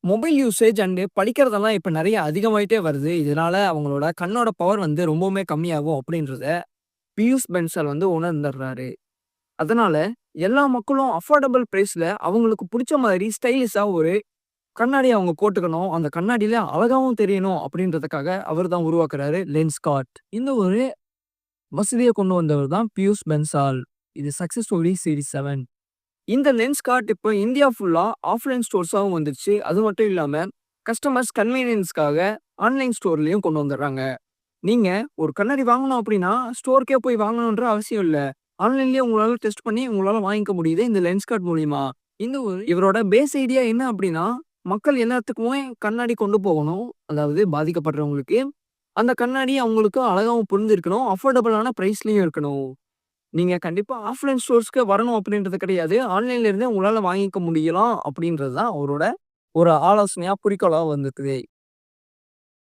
Mobile usage and படிக்கிறதெல்லாம் இப்ப நெறைய அதிகமாயிட்டே வருது. இதனால அவங்களோட கண்ணோட பவர் ரொம்பவுமே கம்மியாகும் அப்படின்றத பியூஷ் பென்சால் உணர்ந்துடுறாரு. அதனால எல்லா மக்களும் அஃபோர்டபிள் பிரைஸ்ல அவங்களுக்கு புடிச்ச மாதிரி ஸ்டைலிஷா ஒரு கண்ணாடி அவங்க போட்டுக்கணும். அந்த கண்ணாடியில அழகாவும் தெரியணும் அப்படின்றதுக்காக அவர் தான் உருவாக்குறாரு லென்ஸ்கார்ட். இந்த ஒரு வசதிய கொண்டு வந்தவர் தான் பியூஷ் பென்சால். இது சக்சஸ் ஸ்டோரி சீரிஸ் 7. இந்த லென்ஸ்கார்ட் இப்ப இந்தியா ஃபுல்லா ஆஃப்லைன் ஸ்டோர்ஸாவும் வந்துருச்சு. அது மட்டும் இல்லாம கஸ்டமர்ஸ் கன்வீனியன்ஸ்க்காக ஆன்லைன் ஸ்டோர்லயும் கொண்டு வந்துடுறாங்க. நீங்க ஒரு கண்ணாடி வாங்கணும் அப்படின்னா, ஸ்டோருக்கே போய் வாங்கணுன்ற அவசியம் இல்ல. ஆன்லைன்லயே உங்களால டெஸ்ட் பண்ணி உங்களால வாங்கிக்க முடியுது இந்த லென்ஸ்கார்ட் மூலியமா. இந்த ஒரு இவரோட பேஸ் ஐடியா என்ன அப்படின்னா, மக்கள் எல்லாத்துக்குமே கண்ணாடி கொண்டு போகணும். அதாவது பாதிக்கப்படுறவங்களுக்கு. அந்த கண்ணாடி அவங்களுக்கு அழகாவும் புரிஞ்சிருக்கணும். அஃபோர்டபிளான பிரைஸ்லயும் இருக்கணும். நீங்க கண்டிப்பா ஆஃப்லைன் ஸ்டோர்ஸ்க்கு வரணும் அப்படின்றது கிடையாது. ஆன்லைன்ல இருந்தே உங்களால வாங்கிக்க முடியலாம் அப்படின்றது தான் அவரோட ஒரு ஆலோசனையா, குறிக்கோளா வந்திருக்குது.